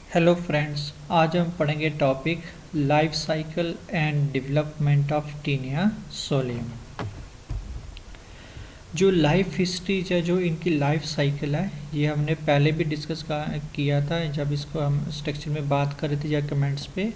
Hello friends, आज हम पढ़ेंगे topic life cycle and development of Taenia solium. जो लाइफ हिस्ट्री या जो इनकी लाइफ साइकिल है, ये हमने पहले भी डिस्कस किया था जब इसको हम स्ट्रक्चर में बात कर रहे थे या कमेंट्स पे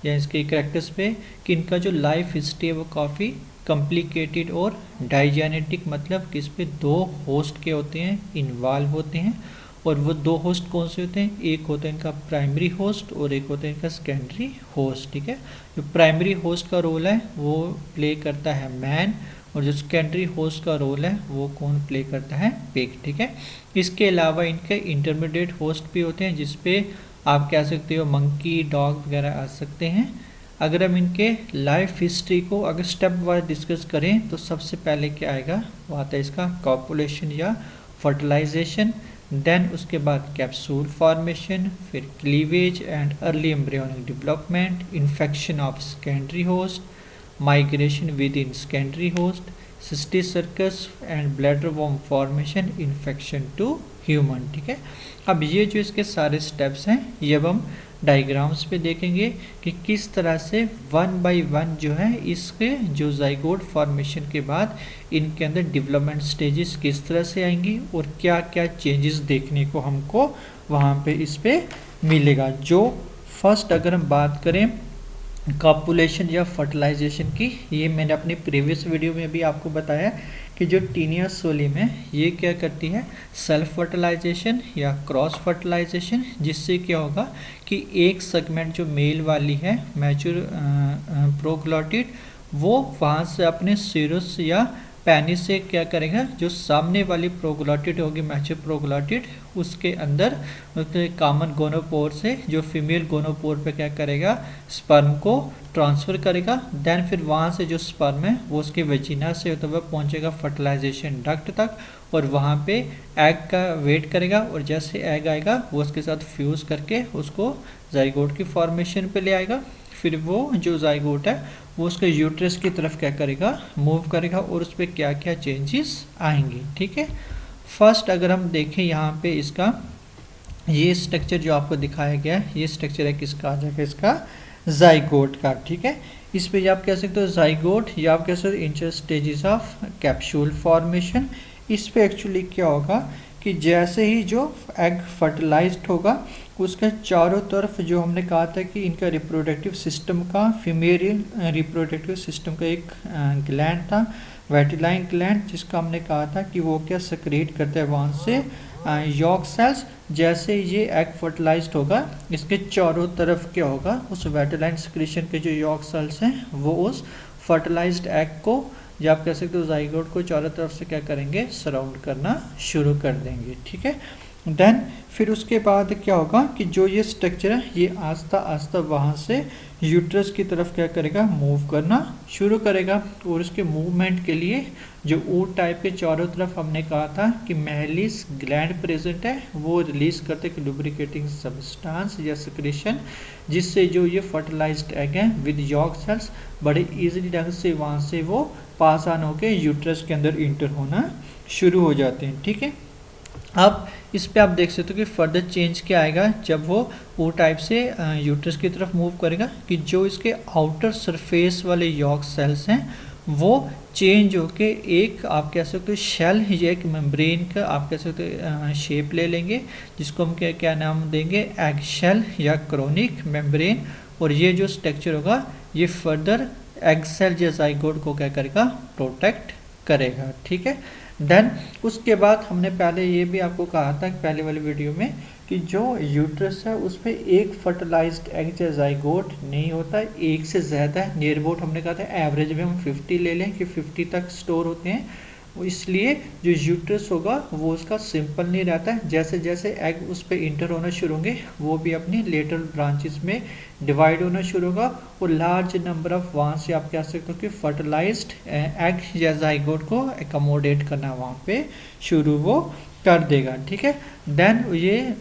या इसके करैक्टर्स पे, कि इनका जो लाइफ हिस्ट्री है वो काफ़ी कॉम्प्लिकेटेड और डाइजेनेटिक, मतलब कि इस पे दो होस्ट के होते हैं, इन्वॉल्व होते हैं। और वो दो होस्ट कौन से होते हैं? एक होता है इनका प्राइमरी होस्ट और एक होता है इनका सेकेंडरी होस्ट। ठीक है, जो प्राइमरी होस्ट का रोल है वो प्ले करता है मैन, और जो सेकेंडरी होस्ट का रोल है वो कौन प्ले करता है? पिग। ठीक है, इसके अलावा इनके इंटरमीडिएट होस्ट भी होते हैं जिसपे आप कह सकते हो मंकी, डॉग वगैरह आ सकते हैं। अगर हम इनके लाइफ हिस्ट्री को अगर स्टेप वाइज डिस्कस करें तो सबसे पहले क्या आएगा? वो आता है इसका कॉपुलेशन या फर्टिलाइजेशन, देन उसके बाद कैप्सूल फॉर्मेशन, फिर cleavage and early embryonic development, infection of secondary host, migration within secondary host, cysts and bladder worm formation, infection to human. ठीक है, अब ये जो इसके सारे स्टेप्स हैं ये अब हम डायग्राम्स पे देखेंगे कि किस तरह से वन बाय वन जो है इसके जो जाइगोट फॉर्मेशन के बाद इनके अंदर डेवलपमेंट स्टेजेस किस तरह से आएंगी और क्या क्या चेंजेस देखने को हमको वहाँ पे इस पे मिलेगा। जो फर्स्ट अगर हम बात करें कॉपुलेशन या फर्टिलाइजेशन की, ये मैंने अपनी प्रीवियस वीडियो में भी आपको बताया कि जो टीनिया सोलियम है ये क्या करती है? सेल्फ फर्टिलाइजेशन या क्रॉस फर्टिलाइजेशन, जिससे क्या होगा कि एक सेगमेंट जो मेल वाली है मैच्योर प्रोग्लॉटिड, वो वहाँ से अपने सीरस या पेनिस से क्या करेगा? जो सामने वाली प्रोग्लॉटिड होगी मैच्योर प्रोग्लॉटिड, उसके अंदर कॉमन गोनोपोर से जो फीमेल गोनोपोर पे क्या करेगा? स्पर्म को ट्रांसफ़र करेगा। देन फिर वहाँ से जो स्पर्म है वो उसके वेजिना से होते हुए पहुँचेगा फर्टिलाइजेशन डक्ट तक, और वहाँ पे एग का वेट करेगा, और जैसे एग आएगा वो उसके साथ फ्यूज़ करके उसको जाइगोट की फॉर्मेशन पे ले आएगा। फिर वो जो जाइगोट है वो उसके यूट्रस की तरफ क्या करेगा? मूव करेगा, और उस पर क्या क्या चेंजेस आएंगे। ठीक है, फर्स्ट अगर हम देखें यहाँ पे इसका ये स्ट्रक्चर जो आपको दिखाया गया है, ये स्ट्रक्चर है किसका? आ जाएगा इसका जाइगोट का। ठीक है, इस पे आप कह सकते हो जाइगोट या आप कह सकते हो inter stages of capsule formation. इस पे एक्चुअली क्या होगा कि जैसे ही जो एग फर्टिलाइज्ड होगा उसके चारों तरफ जो हमने कहा था कि इनका रिप्रोडक्टिव सिस्टम का, फीमेल रिप्रोडक्टिव सिस्टम का एक ग्लैंड था, वेटिलाइन ग्लैंड, जिसका हमने कहा था कि वो क्या सेक्रेट करता है वहाँ से यॉर्क सेल्स। जैसे ये एग फर्टिलाइज्ड होगा इसके चारों तरफ क्या होगा? उस वेटिलाइन सिक्रीशन के जो यॉर्क सेल्स हैं वो उस फर्टिलाइज्ड एग को, या आप कह सकते हो जाइगोट को, चारों तरफ से क्या करेंगे? सराउंड करना शुरू कर देंगे। ठीक है, देन फिर उसके बाद क्या होगा कि जो ये स्ट्रक्चर है ये आस्ता आस्ता वहाँ से यूट्रस की तरफ क्या करेगा? मूव करना शुरू करेगा, और उसके मूवमेंट के लिए जो ऊट टाइप के चारों तरफ हमने कहा था कि महलिस ग्लैंड प्रेजेंट है, वो रिलीज करते हैं लुब्रिकेटिंग सब्सटेंस या सिक्रेशन, जिससे जो ये फर्टिलाइज्ड एग है विद यॉर्क सेल्स बड़े इजीली ढंग से वहाँ से वो पास ऑन होकर यूट्रस के अंदर इंटर होना शुरू हो जाते हैं। ठीक है, अब इस पे आप देख सकते हो कि फर्दर चेंज क्या आएगा जब वो टाइप से यूट्रस की तरफ मूव करेगा, कि जो इसके आउटर सरफेस वाले यॉर्क सेल्स हैं वो चेंज होके एक आप कह सकते हो शेल या एक मेम्ब्रेन का आप कह सकते हो शेप ले लेंगे, जिसको हम क्या क्या नाम देंगे? एग शेल या क्रोनिक मेम्ब्रेन। और ये जो स्ट्रक्चर होगा ये फर्दर एग सेल या जाइगोट को क्या करेगा? प्रोटेक्ट करेगा। ठीक है, देन उसके बाद हमने पहले ये भी आपको कहा था पहले वाली वीडियो में कि जो यूट्रस है उस पर एक फर्टिलाइज्ड एग या जाइगोट नहीं होता, एक से ज़्यादा है। नियर अबाउट हमने कहा था एवरेज में हम 50 ले लें कि 50 तक स्टोर होते हैं, इसलिए जो यूट्रस होगा वो उसका सिंपल नहीं रहता है। जैसे जैसे एग उस पर इंटर होना शुरू होंगे वो भी अपनी लेटरल ब्रांचेस में डिवाइड होना शुरू होगा, और लार्ज नंबर ऑफ वहाँ से आप कह सकते हो कि फर्टिलाइज्ड एग या जाइगोट को एकोमोडेट करना वहाँ पे शुरू वो कर देगा। ठीक है, देन ये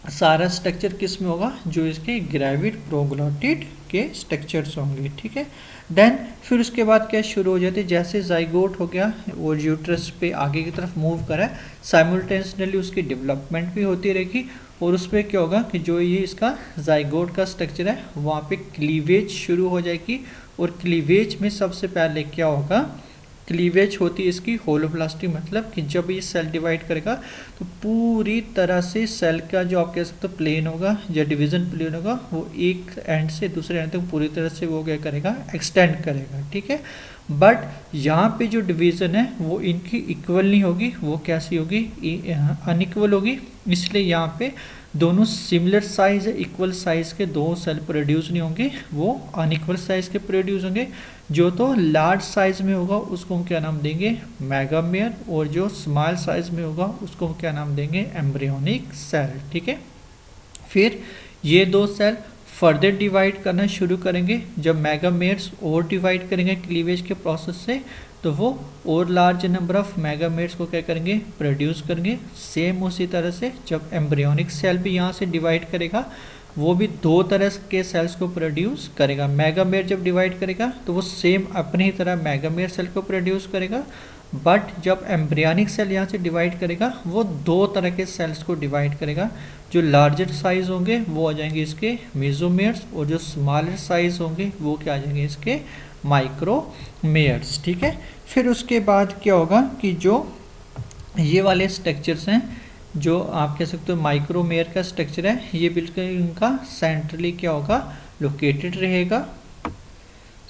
सारा स्ट्रक्चर किस में होगा, जो इसके ग्रेविड प्रोग्लोटिड के स्ट्रक्चर्स होंगे, ठीक है। देन फिर उसके बाद क्या शुरू हो जाती है, जैसे जाइगोट हो गया और यूट्रस पे आगे की तरफ मूव करा, साइमल्टेनियसली उसकी डेवलपमेंट भी होती रहेगी और उस पर क्या होगा कि जो ये इसका जाइगोट का स्ट्रक्चर है वहाँ पे क्लीवेज शुरू हो जाएगी। और क्लीवेज में सबसे पहले क्या होगा, क्लीवेज होती है इसकी होलोप्लास्टी, मतलब कि जब ये सेल डिवाइड करेगा तो पूरी तरह से सेल का जो आप कह सकते हो प्लेन होगा या डिवीजन प्लेन होगा, वो एक एंड से दूसरे एंड तक पूरी तरह से वो क्या करेगा, एक्सटेंड करेगा, ठीक है। बट यहाँ पे जो डिवीजन है वो इनकी इक्वल नहीं होगी, वो कैसी होगी, अनइक्वल होगी। इसलिए यहाँ पे दोनों सिमिलर साइज है, इक्वल साइज के दो सेल प्रोड्यूस नहीं होंगे, वो अनइक्वल साइज के प्रोड्यूस होंगे। जो तो लार्ज साइज में होगा उसको हम क्या नाम देंगे, मेगामेयर, और जो स्मॉल साइज में होगा उसको हम क्या नाम देंगे, एम्ब्रियोनिक सेल, ठीक है। फिर ये दो सेल फर्दर डिवाइड करना शुरू करेंगे, जब मेगामेयर्स और डिवाइड करेंगे क्लीवेज के प्रोसेस से तो वो और लार्ज नंबर ऑफ मेगामेयर्स को क्या करेंगे, प्रोड्यूस करेंगे। सेम उसी तरह से जब एम्ब्रियोनिक सेल भी यहाँ से डिवाइड करेगा वो भी दो तरह के सेल्स को प्रोड्यूस करेगा। मेगामेयर जब डिवाइड करेगा तो वो सेम अपनी ही तरह मेगामेयर सेल को प्रोड्यूस करेगा, बट जब एम्ब्रियोनिक सेल यहाँ से डिवाइड करेगा वो दो तरह के सेल्स को डिवाइड करेगा। जो लार्जर साइज होंगे वो आ जाएंगे इसके मेसोमेयर्स, और जो स्मॉलर साइज होंगे वो क्या आ जाएंगे, इसके माइक्रोमेयर्स, ठीक है। फिर उसके बाद क्या होगा कि जो ये वाले स्ट्रक्चर्स हैं, जो आप कह सकते हो माइक्रोमेयर का स्ट्रक्चर है, ये बिल्कुल इनका सेंट्रली क्या होगा, लोकेटेड रहेगा।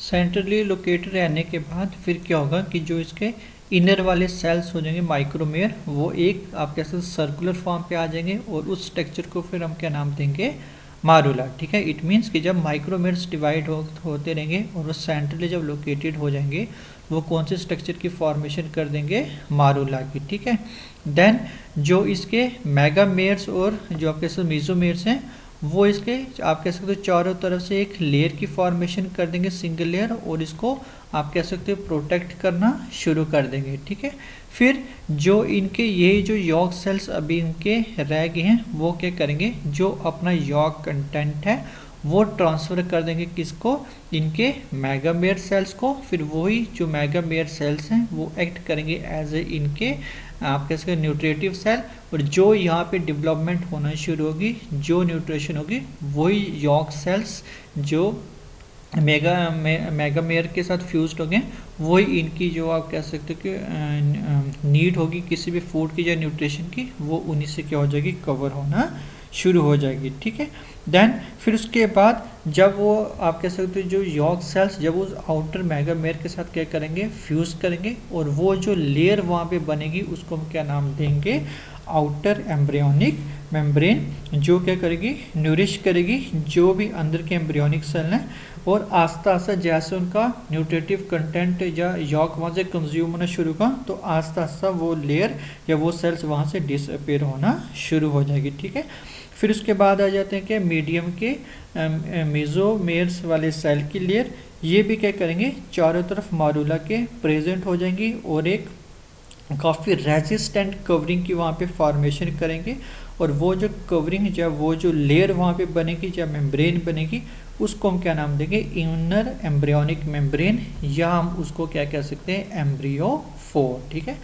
सेंट्रली लोकेटेड रहने के बाद फिर क्या होगा कि जो इसके इनर वाले सेल्स हो जाएंगे माइक्रोमेयर, वो एक आप कह सकते हो सर्कुलर फॉर्म पे आ जाएंगे और उस स्ट्रक्चर को फिर हम क्या नाम देंगे, मारूला, ठीक है। इट मीन्स कि जब माइक्रोमेयर्स डिवाइड होते रहेंगे और वो सेंट्रली जब लोकेटेड हो जाएंगे वो कौन से स्ट्रक्चर की फॉर्मेशन कर देंगे, मारूला की, ठीक है। देन जो इसके मेगामेयर्स और जो आप कह सकते हो मेसोमेयर्स हैं वो इसके आप कह सकते हो चारों तरफ से एक लेयर की फॉर्मेशन कर देंगे, सिंगल लेयर, और इसको आप कह सकते हो प्रोटेक्ट करना शुरू कर देंगे, ठीक है। फिर जो इनके ये जो यॉर्क सेल्स अभी इनके रह गए हैं वो क्या करेंगे, जो अपना यॉर्क कंटेंट है वो ट्रांसफ़र कर देंगे किसको, इनके मेगामेयर सेल्स को। फिर वही जो मेगामेयर सेल्स हैं वो एक्ट करेंगे एज ए इनके आप कह सकते हैं न्यूट्रिटिव सेल, और जो यहाँ पे डेवलपमेंट होना शुरू होगी, जो न्यूट्रिशन होगी, वही यॉर्क सेल्स जो मेगामेयर के साथ फ्यूज्ड होंगे, वही इनकी जो आप कह सकते हो कि नीड होगी किसी भी फूड की या न्यूट्रिशन की, वो उन्हीं से क्या हो जाएगी, कवर होना शुरू हो जाएगी, ठीक है। देन फिर उसके बाद जब वो आप कह सकते हो जो यॉर्क सेल्स जब उस आउटर मेगामेयर के साथ क्या करेंगे, फ्यूज करेंगे, और वो जो लेयर वहाँ पे बनेगी उसको हम क्या नाम देंगे, आउटर एम्ब्रियोनिक मेम्ब्रेन, जो क्या करेगी, न्यूरिश करेगी जो भी अंदर के एम्ब्रियोनिक सेल हैं, और आस्ता आस्ता जैसे उनका न्यूट्रिटिव कंटेंट या यॉर्क वहाँ से कंज्यूम होना शुरू होगा तो आस्ता आस्ता वो लेयर या वो सेल्स वहाँ से डिसअपेयर होना शुरू हो जाएगी, ठीक है। फिर उसके बाद आ जाते हैं कि मीडियम के मेसोमेयर्स वाले सेल की लेयर, ये भी क्या करेंगे, चारों तरफ मारूला के प्रेजेंट हो जाएंगी और एक काफ़ी रेजिस्टेंट कवरिंग की वहाँ पे फॉर्मेशन करेंगे, और वो जो कवरिंग या वो जो लेयर वहाँ पे बनेगी या मेम्ब्रेन बनेगी उसको हम क्या नाम देंगे, इनर एम्ब्रियोनिक मेम्ब्रेन, या हम उसको क्या कह सकते हैं, एम्ब्रियोफोर, ठीक है।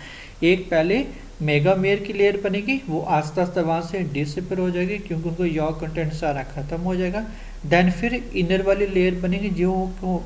एक पहले मेगामेयर की लेयर बनेगी, वो आस्ता आस्ता वहाँ से डिसअपेयर हो जाएगी क्योंकि उनको यॉर्क कंटेंट सारा खत्म हो जाएगा। देन फिर इनर वाली लेयर बनेगी जो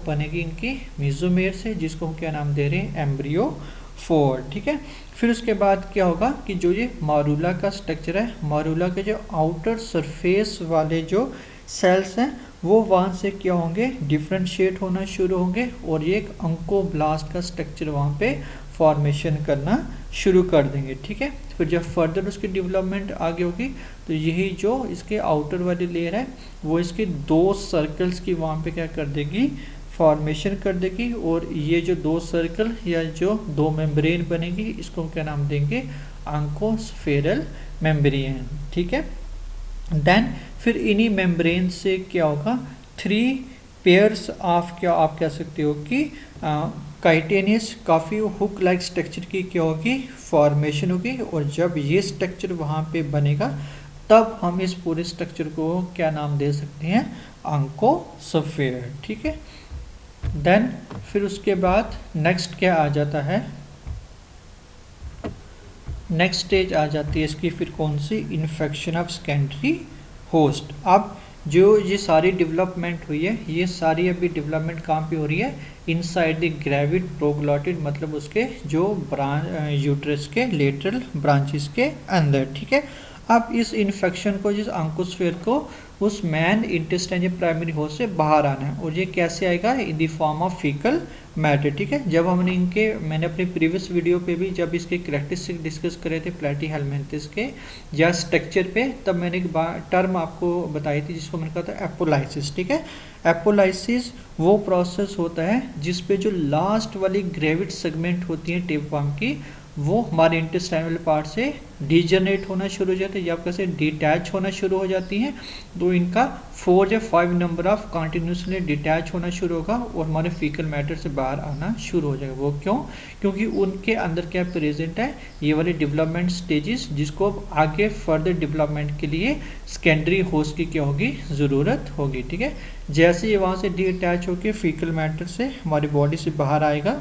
बनेगी इनकी मेसोमेयर से, जिसको हम क्या नाम दे रहे हैं, एम्ब्रियोफोर, ठीक है। फिर उसके बाद क्या होगा कि जो ये मारूला का स्ट्रक्चर है, मारूला के जो आउटर सरफेस वाले जो सेल्स हैं वो वहाँ से क्या होंगे, डिफ्रेंशिएट होना शुरू होंगे, और ये एक अंकोब्लास्ट का स्ट्रक्चर वहाँ पे फॉर्मेशन करना शुरू कर देंगे, ठीक है। फिर जब फर्दर उसकी डेवलपमेंट आगे होगी तो यही जो इसके आउटर वाली लेयर है वो इसके दो सर्कल्स की वहाँ पे क्या कर देगी, फॉर्मेशन कर देगी, और ये जो दो सर्कल या जो दो मेम्ब्रेन बनेगी इसको क्या नाम देंगे, आंकोस्फेरल मेम्ब्रेन, ठीक है। देन फिर इन्हीं मेम्ब्रेन से क्या होगा, 3 पेयर्स ऑफ क्या आप कह सकते हो कि काइटेनियस काफ़ी हुक लाइक स्ट्रक्चर की क्या होगी, फॉर्मेशन होगी, और जब ये स्ट्रक्चर वहाँ पे बनेगा तब हम इस पूरे स्ट्रक्चर को क्या नाम दे सकते हैं, ऑन्कोस्फीयर। ठीक है, देन फिर उसके बाद नेक्स्ट क्या आ जाता है, नेक्स्ट स्टेज आ जाती है इसकी फिर कौन सी, इन्फेक्शन ऑफ सेकेंडरी होस्ट। अब जो ये सारी डेवलपमेंट हुई है, ये सारी अभी डेवलपमेंट कहाँ पे हो रही है, इनसाइड द ग्रेविड प्रोग्लॉटिड, मतलब उसके जो यूट्रस के लेटरल ब्रांचेस के अंदर। ठीक है, अब इस इन्फेक्शन को, जिस ऑन्कोस्फीयर को उस मैन इंटेस्टाइन या प्राइमरी होस्ट से बाहर आना है, और ये कैसे आएगा, in the form of faecal matter. ठीक है, जब हमने मैंने अपने प्रीवियस वीडियो पे भी जब इसके कैरेक्टरिस्टिक डिस्कस करे थे प्लैटीहेलमिन्थस के या स्ट्रक्चर पे, तब मैंने एक टर्म आपको बताई थी जिसको मैंने कहा था एपोलाइसिस। ठीक है, एपोलाइसिस वो प्रोसेस होता है जिसपे जो लास्ट वाली ग्रेविड सेगमेंट होती है टेपवर्म की, वो हमारे इंटेस्टाइनल पार्ट से डिजनरेट होना शुरू हो जाते हैं या कैसे डिटैच होना शुरू हो जाती हैं। तो इनका 4 या 5 नंबर ऑफ कंटिन्यूसली डिटैच होना शुरू होगा और हमारे फीकल मैटर से बाहर आना शुरू हो जाएगा। वो क्यों, क्योंकि उनके अंदर क्या प्रेजेंट है, ये वाली डेवलपमेंट स्टेजेस, जिसको अब आगे फर्दर डेवलपमेंट के लिए सेकेंडरी होस्ट की क्या होगी, ज़रूरत होगी। ठीक है, जैसे ये वहाँ से डिटैच होकर फीकल मैटर से हमारी बॉडी से बाहर आएगा,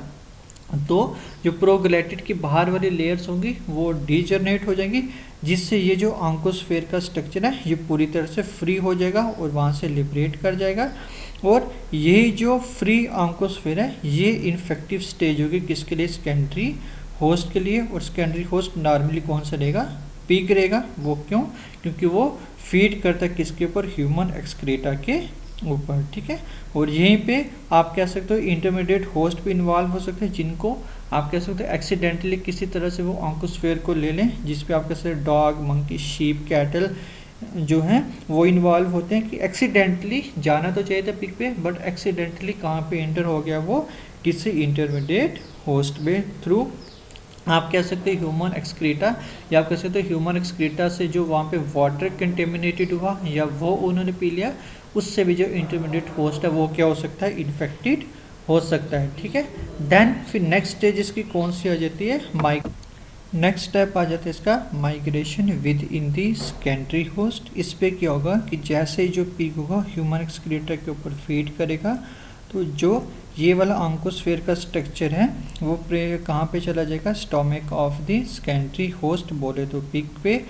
तो जो प्रोग्लैटिड की बाहर वाली लेयर्स होंगी वो डीजनरेट हो जाएंगी, जिससे ये जो ऑन्कोस्फीयर का स्ट्रक्चर है ये पूरी तरह से फ्री हो जाएगा और वहाँ से लिबरेट कर जाएगा। और यही जो फ्री ऑन्कोस्फीयर है ये इन्फेक्टिव स्टेज होगी किसके लिए, सेकेंडरी होस्ट के लिए। और सेकेंडरी होस्ट नॉर्मली कौन सा रहेगा, पिग रहेगा। वो क्यों, क्योंकि वो फीड करता है किसके ऊपर, ह्यूमन एक्सक्रीटा के ऊपर। ठीक है, और यहीं पे आप कह सकते हो इंटरमीडिएट होस्ट भी इन्वॉल्व हो सकते हैं, जिनको आप कह सकते हो एक्सीडेंटली किसी तरह से वो ऑन्कोस्फीयर को ले लें, जिसपे आप कह सकते हो डॉग, मंकी, शीप, कैटल जो हैं वो इन्वॉल्व होते हैं कि एक्सीडेंटली जाना तो चाहिए था पिक पे, बट एक्सीडेंटली कहाँ पे एंटर हो गया, वो किसी इंटरमीडिएट होस्ट पे थ्रू आप कह सकते हैं ह्यूमन एक्सक्रीटा, या आप कह सकते हो ह्यूमन एक्सक्रीटा से जो वहाँ पे वाटर कंटेमिनेटेड हुआ या वो उन्होंने पी लिया, उससे भी जो इंटरमीडिएट होस्ट है वो क्या हो सकता है, इन्फेक्टेड हो सकता है। ठीक है, देन फिर नेक्स्ट स्टेज इसकी कौन सी आ जाती है, नेक्स्ट स्टेप आ जाता है इसका migration with in the secondary host. इस पे क्या होगा कि जैसे ही जो पीक होगा ह्यूमन एक्सक्रीटा के ऊपर फीड करेगा, तो जो ये वाला ऑन्कोस्फीयर का स्ट्रक्चर है वो कहाँ पे चला जाएगा, stomach of the secondary host बोले तो पिग पे।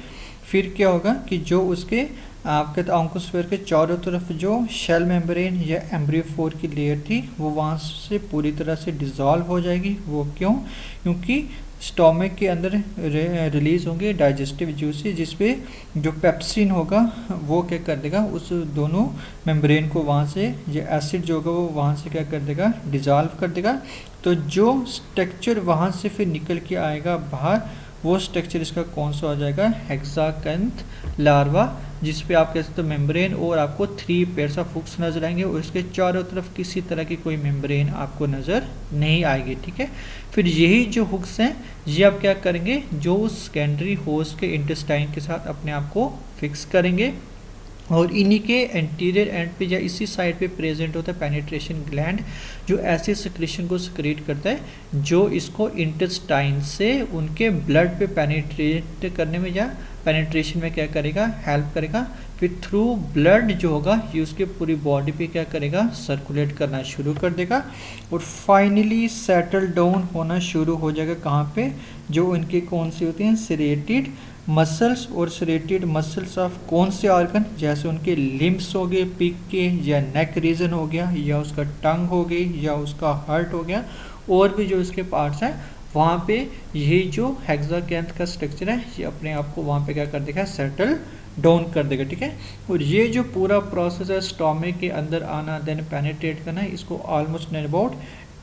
फिर क्या होगा कि जो उसके आपके ऑन्कोस्फीयर के चारों तरफ जो शेल मेम्ब्रेन या एम्ब्रियोफोर की लेयर थी वो वहाँ से पूरी तरह से डिज़ोल्व हो जाएगी। वो क्यों, क्योंकि स्टोमक के अंदर रिलीज होंगे डाइजेस्टिव जूसेस, जिसपे जो पेप्सिन होगा वो क्या कर देगा, उस दोनों मेम्ब्रेन को वहाँ से जो एसिड जो होगा वो वहाँ से क्या कर देगा, डिज़ोल्व कर देगा। तो जो स्ट्रक्चर वहाँ से फिर निकल के आएगा बाहर, वो स्ट्रक्चर इसका कौन सा हो जाएगा, हेक्साकैंथ लार्वा, जिस पे आप कह सकते हो मेम्ब्रेन और आपको 3 पेयर्स ऑफ हुक्स नजर आएंगे और इसके चारों तरफ किसी तरह की कोई मेम्ब्रेन आपको नजर नहीं आएगी। ठीक है, फिर यही जो हुक्स हैं ये आप क्या करेंगे, जो सेकेंडरी होस्ट के इंटेस्टाइन के साथ अपने आप को फिक्स करेंगे, और इन्हीं के एंटीरियर एंड पे या इसी साइड पे प्रेजेंट होता है पेनिट्रेशन ग्लैंड, जो ऐसे सिक्रीशन को सिक्रीट करता है जो इसको इंटेस्टाइन से उनके ब्लड पे पेनिट्रेट करने में या पेनिट्रेशन में क्या करेगा, हेल्प करेगा। फिर थ्रू ब्लड जो होगा ये उसके पूरी बॉडी पे क्या करेगा, सर्कुलेट करना शुरू कर देगा और फाइनली सेटल डाउन होना शुरू हो जाएगा कहाँ पे, जो इनके कौन सी होती हैं, सेरेटेड मसल्स। और सेरेटेड मसल्स ऑफ कौन से ऑर्गन, जैसे उनके लिम्स हो गए पिग के, या नेक रीजन हो गया, या उसका टंग हो गई, या उसका हार्ट हो गया, और भी जो इसके पार्ट्स हैं वहाँ पे यही जो हेक्साकैंथ का स्ट्रक्चर है ये अपने आप को वहाँ पे क्या कर देगा, सेटल डाउन कर देगा। ठीक है, और ये जो पूरा प्रोसेस है स्टोमक के अंदर आना देन पेनिट्रेट करना, इसको ऑलमोस्ट अबाउट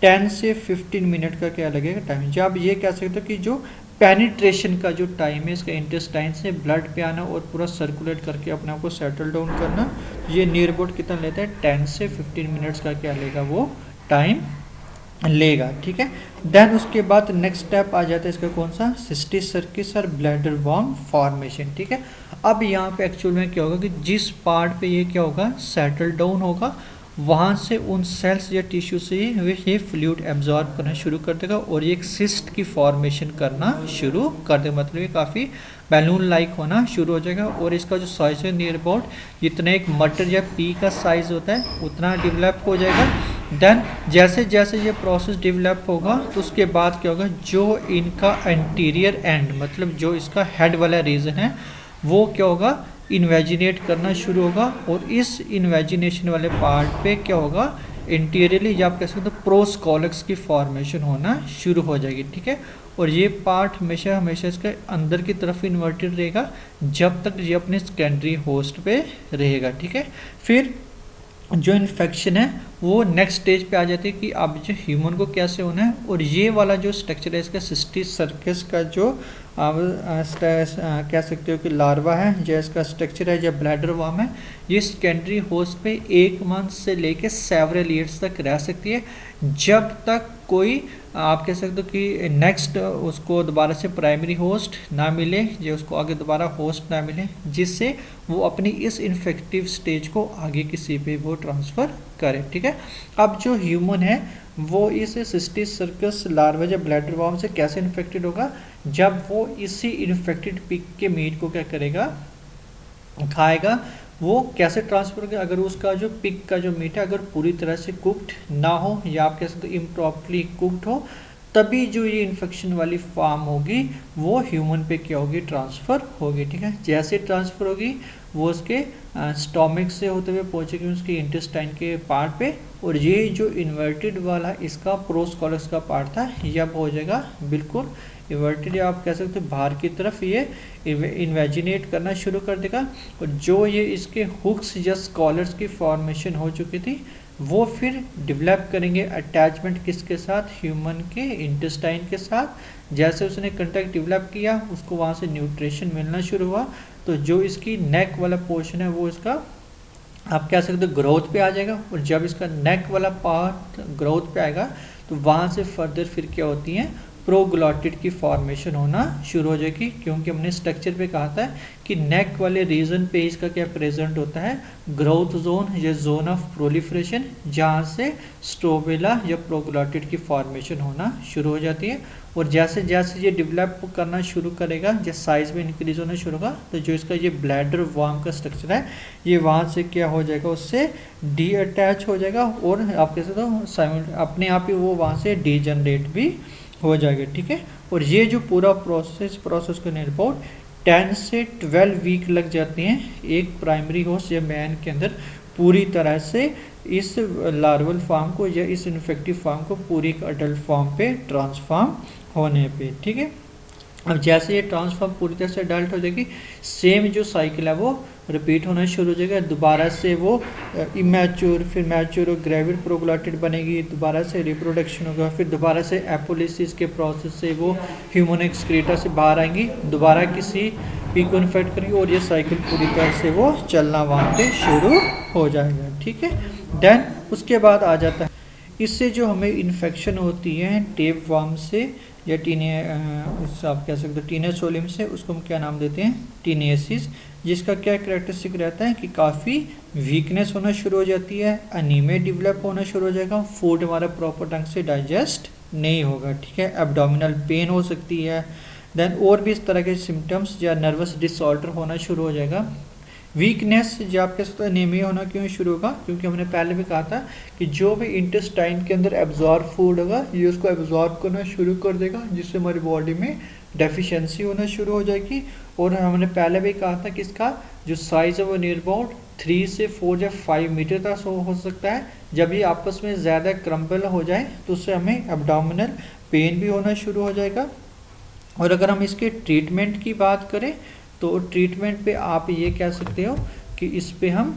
10 से 15 मिनट का क्या लगेगा टाइम। जब ये कह सकते हो कि जो पेनिट्रेशन का जो टाइम है इसका इंटेस्टाइन से ब्लड पे आना और पूरा सर्कुलेट करके अपने आप को सेटल डाउन करना, ये नियर अबाउट कितना लेता है, 10 से 15 मिनट्स का क्या लेगा, वो टाइम लेगा। ठीक है, देन उसके बाद नेक्स्ट स्टेप आ जाता है इसका कौन सा, सिस्टिस सर्किस और ब्लैडर वॉर्म फॉर्मेशन। ठीक है, अब यहाँ पे एक्चुअल में क्या होगा कि जिस पार्ट पे ये क्या होगा, सेटल डाउन होगा, वहाँ से उन सेल्स या टिश्यू से ये फ्लूइड एब्जॉर्ब करना शुरू कर देगा और ये एक सिस्ट की फॉर्मेशन करना शुरू कर देगा, मतलब ये काफ़ी बैलून लाइक होना शुरू हो जाएगा और इसका जो साइज है नियर अबाउट जितना एक मटर या पी का साइज होता है उतना डेवलप हो जाएगा। देन जैसे जैसे ये प्रोसेस डेवलप होगा तो उसके बाद क्या होगा, जो इनका एंटीरियर एंड मतलब जो इसका हेड वाला रीजन है वो क्या होगा, इन्वेजिनेट करना शुरू होगा और इस इन्वेजिनेशन वाले पार्ट पे क्या होगा, इंटीरियरली या आप कह सकते हो प्रोस्कॉलक्स की फॉर्मेशन होना शुरू हो जाएगी। ठीक है, और ये पार्ट हमेशा हमेशा इसके अंदर की तरफ इन्वर्टेड रहेगा जब तक ये अपने सेकेंडरी होस्ट पे रहेगा। ठीक है, फिर जो इन्फेक्शन है वो नेक्स्ट स्टेज पे आ जाती है कि अब जो ह्यूमन को कैसे होना है, और ये वाला जो स्ट्रक्चर है इसका सिस्टिस सर्कस का जो आप कह सकते हो कि लार्वा है, जो इसका स्ट्रक्चर है, जो ब्लैडर वर्म है, ये सेकेंडरी होस्ट पे 1 मंथ से लेके सेवरल ईयर्स तक रह सकती है जब तक कोई आप कह सकते हो कि नेक्स्ट उसको दोबारा से प्राइमरी होस्ट ना मिले, जो उसको आगे दोबारा होस्ट ना मिले जिससे वो अपनी इस इन्फेक्टिव स्टेज को आगे किसी पे वो ट्रांसफ़र करे। ठीक है, अब जो ह्यूमन है वो इस सिस्टिस सर्कस लार्वा या ब्लैडर वर्म से कैसे इन्फेक्टेड होगा, जब वो इसी इन्फेक्टेड पिग के मीट को क्या करेगा, खाएगा। वो कैसे ट्रांसफर होगा, अगर उसका जो पिग का जो मीट है अगर पूरी तरह से कुक्ड ना हो या आप कह सकते हो इम्प्रॉपरली कुक्ड हो, तभी जो ये इन्फेक्शन वाली फॉर्म होगी वो ह्यूमन पे क्या होगी, ट्रांसफ़र होगी। ठीक है, जैसे ट्रांसफ़र होगी वो उसके स्टोमिक से होते हुए पहुंचेगी उसके इंटेस्टाइन के पार्ट पे, और ये जो इन्वर्टेड वाला इसका प्रोस्कॉलक्स का पार्ट था ये अब हो जाएगा बिल्कुल इन्वर्टेड, या आप कह सकते हो बाहर की तरफ ये इन्वेजिनेट करना शुरू कर देगा। और जो ये इसके हुक्स या स्कॉलर्स की फॉर्मेशन हो चुकी थी वो फिर डेवलप करेंगे अटैचमेंट किसके साथ, ह्यूमन के इंटेस्टाइन के साथ। जैसे उसने कंटेक्ट डेवलप किया उसको वहाँ से न्यूट्रिशन मिलना शुरू हुआ, तो जो इसकी नेक वाला पोर्शन है वो इसका आप कह सकते हो ग्रोथ पे आ जाएगा, और जब इसका नेक वाला पार्ट ग्रोथ पे आएगा तो वहाँ से फर्दर फिर क्या होती हैं, प्रोग्लॉटिड की फॉर्मेशन होना शुरू हो जाएगी, क्योंकि हमने स्ट्रक्चर पे कहा था कि नेक वाले रीजन पे इसका क्या प्रेजेंट होता है, ग्रोथ जोन या जोन ऑफ प्रोलिफरेशन, जहाँ से स्ट्रोबेला या प्रोग्लॉटिड की फॉर्मेशन होना शुरू हो जाती है। और जैसे जैसे ये डेवलप करना शुरू करेगा, जैसे साइज में इंक्रीज होना शुरू होगा, तो जो इसका ये ब्लैडर वर्म का स्ट्रक्चर है ये वहाँ से क्या हो जाएगा, उससे डी अटैच हो जाएगा और आप कह सकते हो अपने आप ही वो वहाँ से डीजनरेट भी हो जाएगा। ठीक है, और ये जो पूरा प्रोसेस को अबाउट 10 से 12 वीक लग जाते हैं एक प्राइमरी होस्ट या मैन के अंदर पूरी तरह से इस लार्वल फॉर्म को या इस इन्फेक्टिव फॉर्म को पूरी एक अडल्ट फॉर्म पे ट्रांसफॉर्म होने पे। ठीक है, अब जैसे ये ट्रांसफॉर्म पूरी तरह से अडल्ट हो जाएगी, सेम जो साइकिल है वो रिपीट होना शुरू हो जाएगा, दोबारा से वो इमेच्योर फिर मैच्योर और ग्रेविड प्रोग्लॉटिड बनेगी, दोबारा से रिप्रोडक्शन होगा, फिर दोबारा से एपोलिसिस के प्रोसेस से वो ह्यूमन एक्सक्रीटा से बाहर आएंगी, दोबारा किसी पी को इन्फेक्ट करेंगी और ये साइकिल पूरी तरह से वो चलना वहाँ पे शुरू हो जाएगा। ठीक है, देन उसके बाद आ जाता है इससे जो हमें इन्फेक्शन होती है टेप वर्म से या आप कह सकते हो टीनेसोलियम से, उसको हम क्या नाम देते हैं, टीनेसिस, जिसका क्या कैरेक्टरिस्टिक रहता है कि काफ़ी वीकनेस होना शुरू हो जाती है, अनीमिया डेवलप होना शुरू हो जाएगा, फूड हमारा प्रॉपर ढंग से डाइजेस्ट नहीं होगा। ठीक है, एब्डोमिनल पेन हो सकती है, देन और भी इस तरह के सिम्टम्स या नर्वस डिसऑर्डर होना शुरू हो जाएगा। वीकनेस जो आप कह सकते हो एनीमिया होना क्यों शुरू होगा, क्योंकि हमने पहले भी कहा था कि जो भी इंटेस्टाइन के अंदर एब्जॉर्ब फूड होगा ये उसको एब्जॉर्ब करना शुरू कर देगा, जिससे हमारी बॉडी में डेफिशिएंसी होना शुरू हो जाएगी। और हमने पहले भी कहा था कि इसका जो साइज़ है वो नियर अबाउट 3 से 4 या 5 मीटर तक हो सकता है। जब ये आपस में ज़्यादा क्रम्बल हो जाए तो उससे हमें एब्डोमिनल पेन भी होना शुरू हो जाएगा। और अगर हम इसके ट्रीटमेंट की बात करें तो ट्रीटमेंट पे आप ये कह सकते हो कि इस पे हम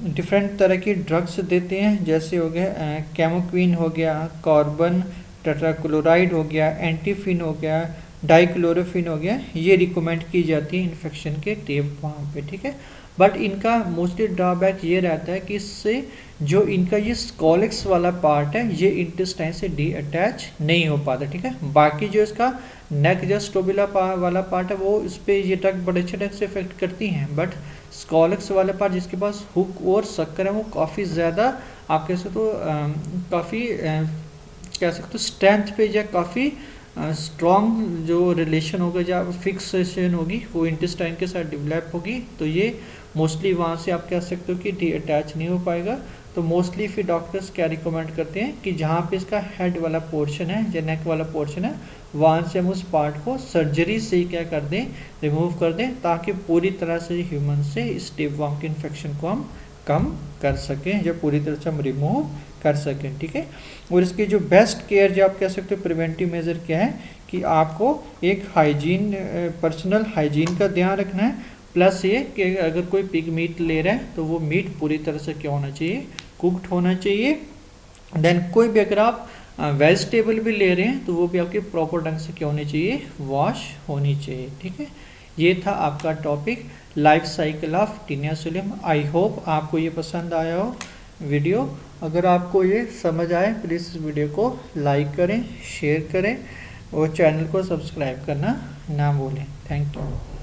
डिफरेंट तरह की ड्रग्स देते हैं, जैसे हो गया कैमोक्विन हो गया, कार्बन टेट्राक्लोराइड हो गया, एंटीफिन हो गया, डाइक्लोरोफिन हो गया, ये रिकमेंड की जाती है इन्फेक्शन के टेप वहाँ पे। ठीक है, बट इनका मोस्टली ड्रॉबैक ये रहता है कि इससे जो इनका ये स्कॉलिक्स वाला पार्ट है ये इंटेस्टाइन से डी अटैच नहीं हो पाता, ठीक है। बाकी जो इसका नेक या स्टोबिला वाला पार्ट है वो इस पर ये ड्रग बड़े अच्छे ढंग से इफेक्ट करती हैं, बट स्कॉलिक्स वाला पार्ट जिसके पास हुक और शक्कर है वो काफ़ी ज़्यादा आप कह सकते हो काफ़ी कह सकते हो स्ट्रेंथ पे या काफ़ी स्ट्रॉन्ग जो रिलेशन होगा या फिक्सेशन होगी वो इंटेस्टाइन के साथ डेवलप होगी, तो ये मोस्टली वहाँ से आप कह सकते हो कि डी अटैच नहीं हो पाएगा। तो मोस्टली फिर डॉक्टर्स क्या रिकमेंड करते हैं कि जहाँ पे इसका हेड वाला पोर्शन है या नेक वाला पोर्शन है वहाँ से हम उस पार्ट को सर्जरी से ही क्या कर दें, रिमूव कर दें, ताकि पूरी तरह से ह्यूमन से इस टेपवर्म के इन्फेक्शन को हम कम कर सकें या पूरी तरह से हम रिमूव कर सकें, ठीक है। और इसकी जो बेस्ट केयर जो आप कह सकते हो प्रिवेंटिव मेजर क्या है कि आपको एक हाइजीन पर्सनल हाइजीन का ध्यान रखना है, प्लस ये कि अगर कोई पिग मीट ले रहा है तो वो मीट पूरी तरह से क्या होना चाहिए, कुक्ड होना चाहिए। देन कोई भी अगर आप वेजिटेबल भी ले रहे हैं तो वो भी आपके प्रॉपर ढंग से क्या होनी चाहिए, वॉश होनी चाहिए, ठीक है। ये था आपका topic life cycle of Taenia solium. I hope आपको ये पसंद आया हो वीडियो। अगर आपको ये समझ आए प्लीज़ इस वीडियो को लाइक करें, शेयर करें और चैनल को सब्सक्राइब करना ना भूलें। Thank you.